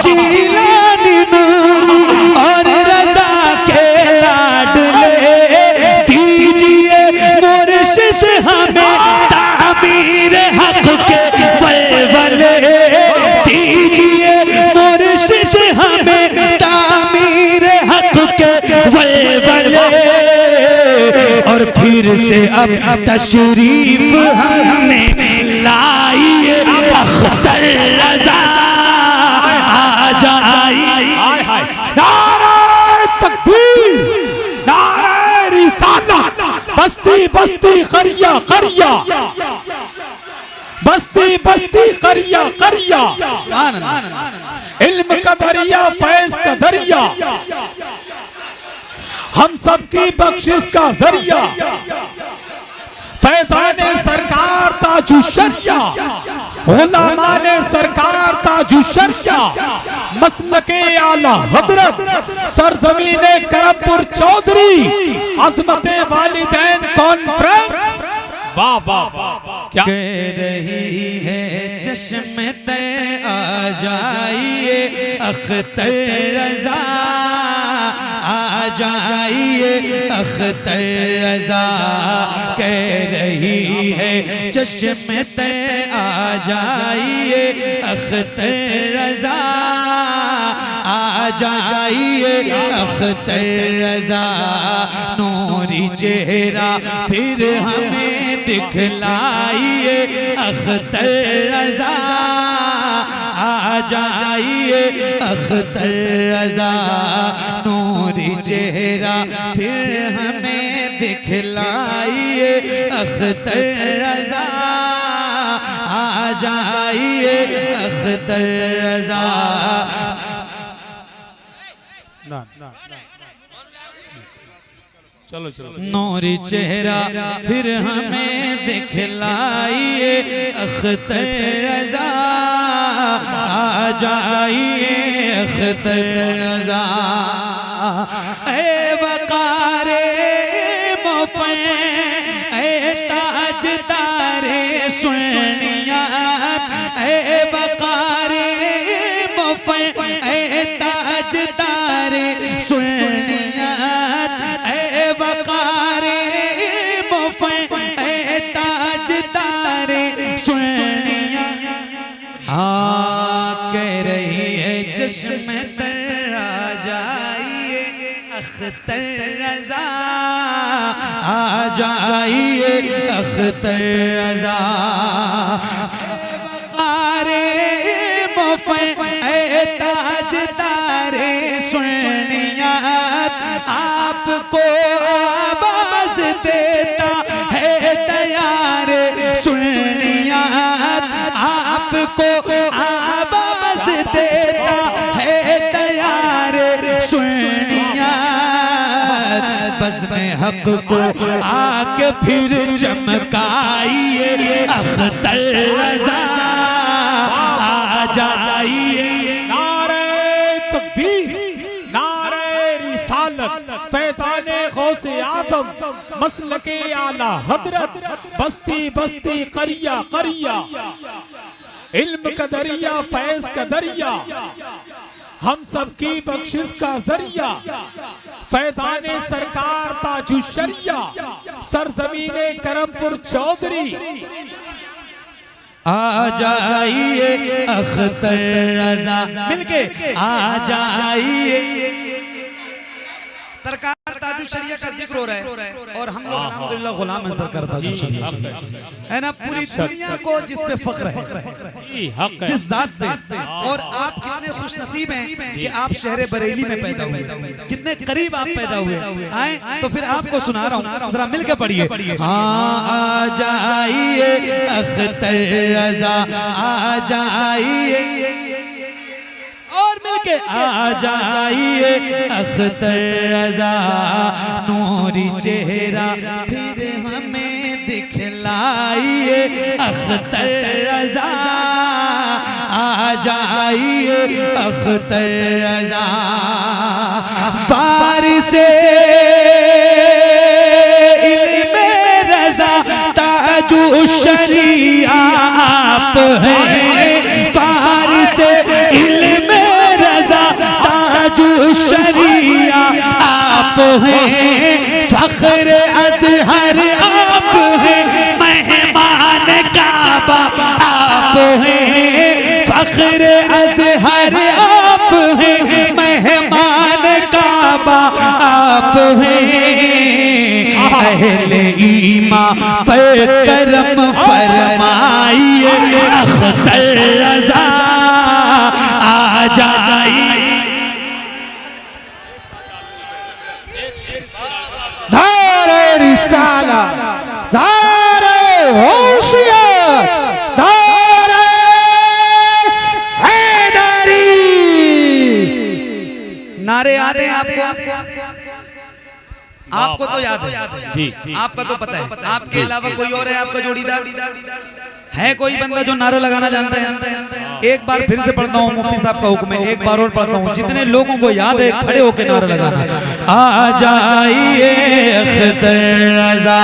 जिलानी नूरी और रजा के लाडले दीजिए मुर्शिद हमें तामीर हक के वलवले दीजिए मुर्शिद हमें तामीर हक के वलवले। और फिर से अब तशरीफ हमें लाइए अख्तर रज़ा आ जाइए। नारे तकबीर, नारे रिसालत, बस्ती बस्ती करिया करिया, बस्ती बस्ती करिया करिया, इल्म का दरिया फैज का दरिया, हम सबकी बख्शिश का जरिया, फैज़ाने सरकार ताजु शरिया, उलमाने सरकार ताजु शरिया, मसलके आला हजरत सरजमीने करमपुर चौधरी, अज़मते वालिदैन कॉन्फ्रेंस। वाह वाह वाह, क्या कह रही है चश्मे ते आ जाइए अख्तर रज़ा आ जाइए अख्तर रज़ा। कह रही है चश्मे ते आ जाइए अख्तर रज़ा आ जाइए अख्तर रज़ा। नूरी चेहरा फिर हमें दिखलाइए अख्तर रज़ा आ जाइए अख्तर रज़ा। नूरी चेहरा फिर हमें दिखलाइए अख्तर रज़ा आ जाइए अख्तर रज़ा। चलो चलो, नूरी चेहरा फिर हमें दिखलाइए अख्तर रज़ा आ जाइए अख्तर रज़ा। ए वकारे मुफ़े ए ताजदारे सुनियात, ए वकारे मुफ़े ए ताजदारे सुनियात, ए वकारे मुफ़े ए ताजदारे सुनियात। कह रही है चश्मे तर आ जाइए अख्तर रज़ा आ जाइए अख्तर रज़ा। वकारे मुफ़े ए ताजदारे सुनियात, आपको आवाज़ देता है तैयार सुनियात, आपको आवाज़ देता है तैयार सुनियात। बस में हक को आके फिर चमकाइए अख्तर रज़ा आ जाइए। नारे तकबीर, नारे रिसालत, फैज़ाने गौसे आज़म, मसलके आला हजरत, बस्ती बस्ती करिया करिया, इल्म का दरिया फैज का दरिया, हम सबकी बख्शिश का जरिया, फैज़ाने सरकार ताजु शरिया, सरजमीने करमपुर चौधरी। आ जाइए अख्तर रज़ा, मिलके आ जाइए। सरकार ताजु शरिया का जिक्र हो रहा है और हम लोग अल्हम्दुलिल्लाह गुलाम हैं सरकार ताजु शरिया, है ना। पूरी दुनिया को जिस पे फख्र है, जिस जात पे। और आप कितने खुश नसीब हैं कि आप शहर बरेली में पैदा हुए, कितने करीब आप पैदा हुए। आए तो फिर आपको सुना रहा हूँ, जरा मिलके पढ़िए। हाँ आ जाइए अख्तर रज़ा आ जाइए, और मिलके आ जाइए अख्तर रज़ा। नूरी चेहरा फिर हमें दिखलाइए अख्तर रज़ा आ जाइए अख्तर रज़ा। बारिशे इल्मे रज़ा ताजु शरिया आप हैं, बारिशे इल्मे आप हैं, फख्र अज़हर आप हैं, मेहमान काबा आप हैं, फख्र अज़हर आप हैं, मेहमान काबा आप हैं। अहले ईमान पर करम फरमाइए, अख्तर रज़ा आ जाइए। नारे रिसालत, नारे होशियत, नारे हैदरी। नारे याद है आपको? आपको तो याद है जी, आपका तो पता है। आपके अलावा कोई और है आपका जोड़ीदार? है कोई बंदा जो नारा लगाना जानता है? एक बार फिर से पढ़ता हूँ, मुफ्ती साहब का हुक्म है, एक बार और पढ़ता हूँ। जितने लोगों को याद है खड़े होकर नारा लगाना। आ जाइए अख्तर रज़ा,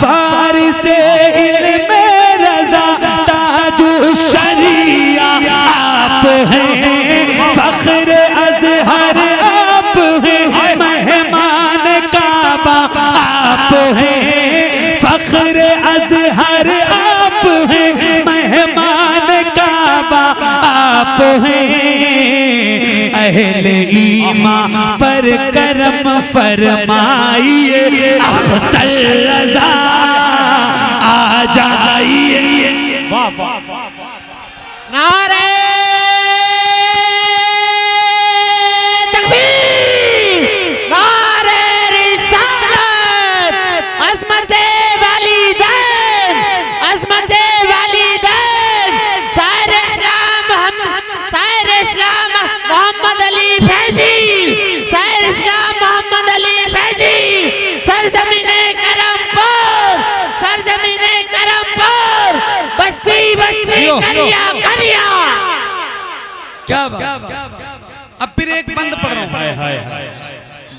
फारिस इल्म रज़ा, ताजु शरिया आप हैं, फख्र अज़हर आप हैं, मेहमान काबा आप हैं, फख्र अज़हर आप हैं, मेहमान काबा आप हैं। अहले ईमान पर करम फरमाइए, अख्तर रज़ा आ जाइए। वाह वाह वाह। नारे तकबीर, नारे रिसालत, अज़मते वालिदैन, अज़मते वालिदैन, सारे इस्लाम मोहम्मद अली फैज़ी, सारे इस्लाम मोहम्मद अली फैज़ी, सरज़मीने करमपुर, सरज़मीने करमपुर, बस्ती बस्ती करिया करिया। क्या बात। अब फिर एक बंद पढ़ रहा हूँ। हाय हाय हाय।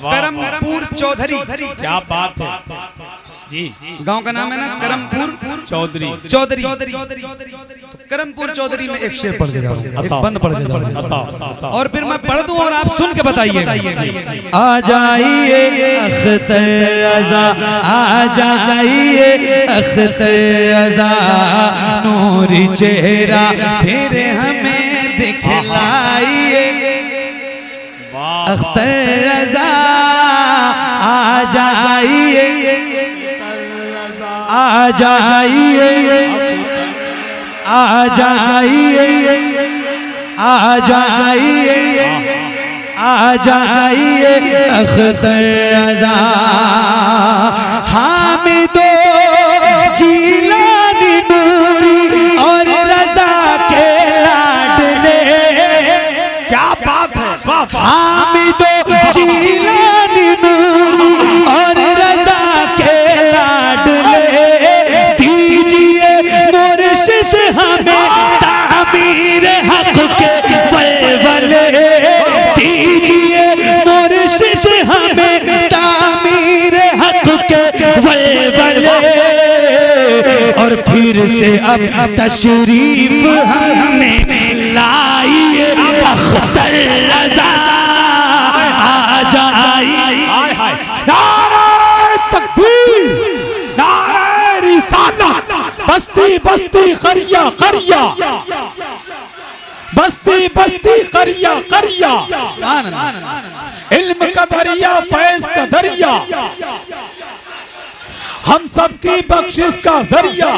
करमपुर चौधरी, क्या बात है जी। गांव का नाम है ना करमपुर चौधरी। चौधरी। तो करमपुर चौधरी में एक शेर पढ़ के जा रहा हूँ, एक बंद पढ़ के जा रहा हूँ, और फिर मैं पढ़ दूं और आप सुन के बताइएगा। आ जाइए अख्तर रज़ा, आ जाइए अख्तर रज़ा, नूरी चेहरा फिर हमें दिखलाइए, अख्तर रज़ा आ जाइए, आ जाइए, आ जाइए, आ जाइए, आ जाइए अख्तर रज़ा। हामिदो जीलानी नूरी और रज़ा के लाडले। क्या बात है, वाह वाह। हामिदो जीलानी नूरी और रज़ा के लाडले, दीजिए मुर्शिद हमें तामीर हक के वलवले, दीजिए मुर्शिद हमें तामीर हक के वलवले। और फिर से अब तशरीफ हमें लाइए, अख्तर रज़ा आ जाइए। हाय हाय। नारे तकबीर, नारे रिसालत, बस्ती बस्ती करिया करिया, बस्ती बस्ती करिया करिया, सुभान अल्लाह। इल्म का दरिया, फैज़ का दरिया, हम सबकी बख्शिश का जरिया,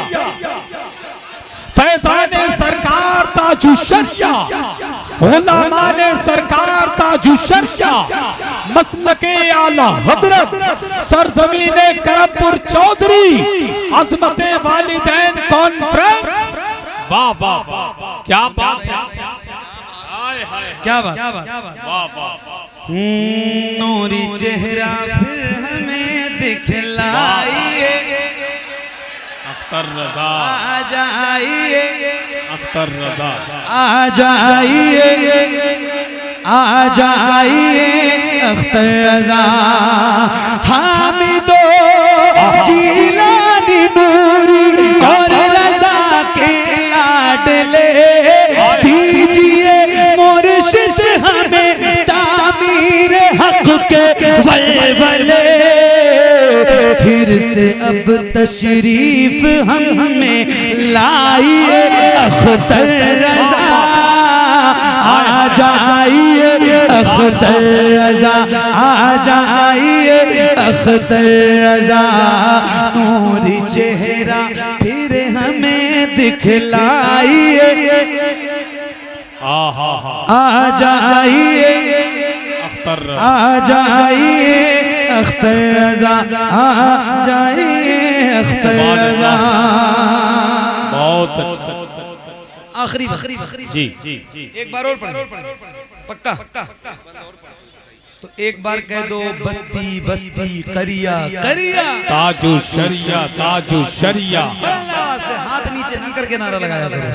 फैज़ाने सरकार ताजु शरिया, उलमाने सरकार ताजु शरिया, मसलके आला हजरत, सरजमीने करमपुर चौधरी, अज़मते वालिदैन कॉन्फ्रेंस। वाह वाह वाह, क्या बात है, क्या बात। वाह वाह। नूरी चेहरा फिर हमें दिखलाइए, अख्तर रज़ा आ जाइए, अख्तर रज़ा आ जाइए, आ जाइए अख्तर रज़ा। हामिदो जीलानी नूरी और रज़ा के लाडले, दीजिए मुर्शिद हमें तामीर हक के वलवले, फिर से अब तशरीफ हमें लाइए अख्तर रज़ा, आ जाइए अख्तर रज़ा, आ जाइए अख्तर रज़ा, नूरी चेहरा फिर हमें दिखलाइए, आ जाइए अख्तर आ जाइए अख्तर रज़ा, आ जाइए अख्तर रज़ा। बहुत अच्छा। आखिरी जी एक बार और पढ़ो, पक्का? तो एक बार कह दो, बस्ती बस्ती करिया करिया, ताजु शरिया ताजु शरिया। आवाज से हाथ नीचे ना करके नारा लगाया करो,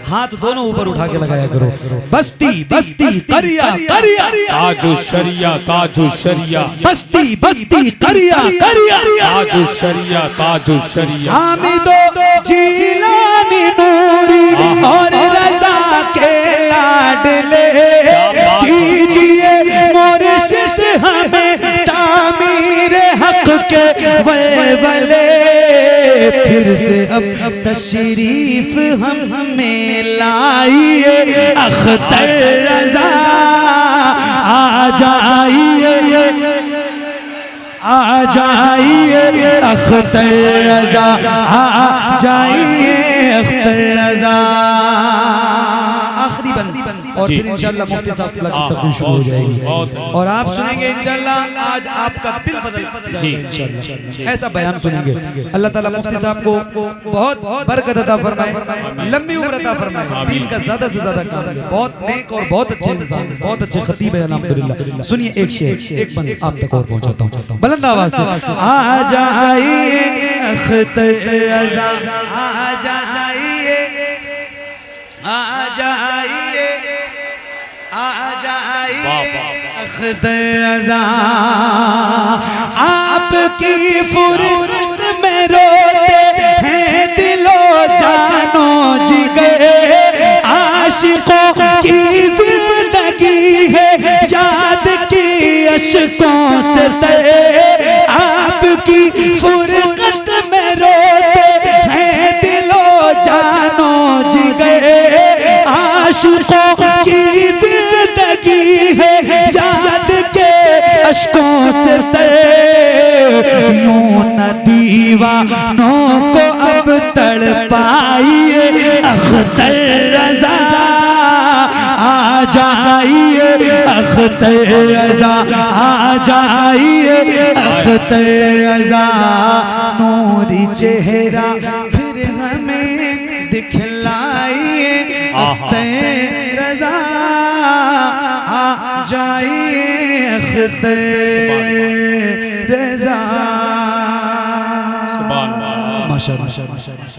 हाथ दोनों ऊपर उठा के लगाया करो। बस्ती बस्ती करिया करिया, ताजु शरिया ताजु शरिया, बस्ती बस्ती करिया करिया, ताजु शरिया ताजु शरिया। हामिदो जीलानी नूरी और रज़ा के लाडले, दीजिए मुर्शिद हमें तामीर हक के वलवले, फिर से अब तशरीफ हमें लाइए अख्तर रज़ा, आ जाइए आ जाइए अख्तर रज़ा, आ जाइए अख्तर रज़ा। आखिरी बंद और फिर इंशाल्लाह मुफ्ती साहब की तकरीर शुरू हो जाएगी और आप सुनेंगे इंशाल्लाह। आज आपका दिल बदल जाएगा इंशाल्लाह, ऐसा बयान सुनेंगे। अल्लाह ताला मुफ्ती साहब को बहुत बरकत अता फरमाए, लंबी उम्र अता फरमाए, दीन का ज्यादा से ज्यादा काम दे। बहुत नेक और बहुत अच्छे इंसान है, बहुत अच्छे खतीब है अल्हम्दुलिल्लाह। सुनिए एक शेर, एक बंद आप तक और पहुंचाता हूँ बुलंद आवाज से। आ जाइए अख्तर रज़ा, आ जाइए आ जाइए आ जाइए अख्तर रज़ा, आपकी फुरकत में रोते हैं दिलो जानो जिगर, आशिकों की जिंदगी है याद की अशकों से तर, आपकी फुरकत में रोते हैं दिलो जानो जिगर, आशिकों की जिंदगी है याद के अशकों से तर, यूं न दीवानों को अब तड़पाइए अख्तर रज़ा, आ जाइए अख्तर रज़ा, आ जाइए अख्तर रज़ा, नूरी चेहरा फिर हमें दिखलाइए अख्तर रज़ा, आ जाइए अख्तर रज़ा। माशाअल्लाह।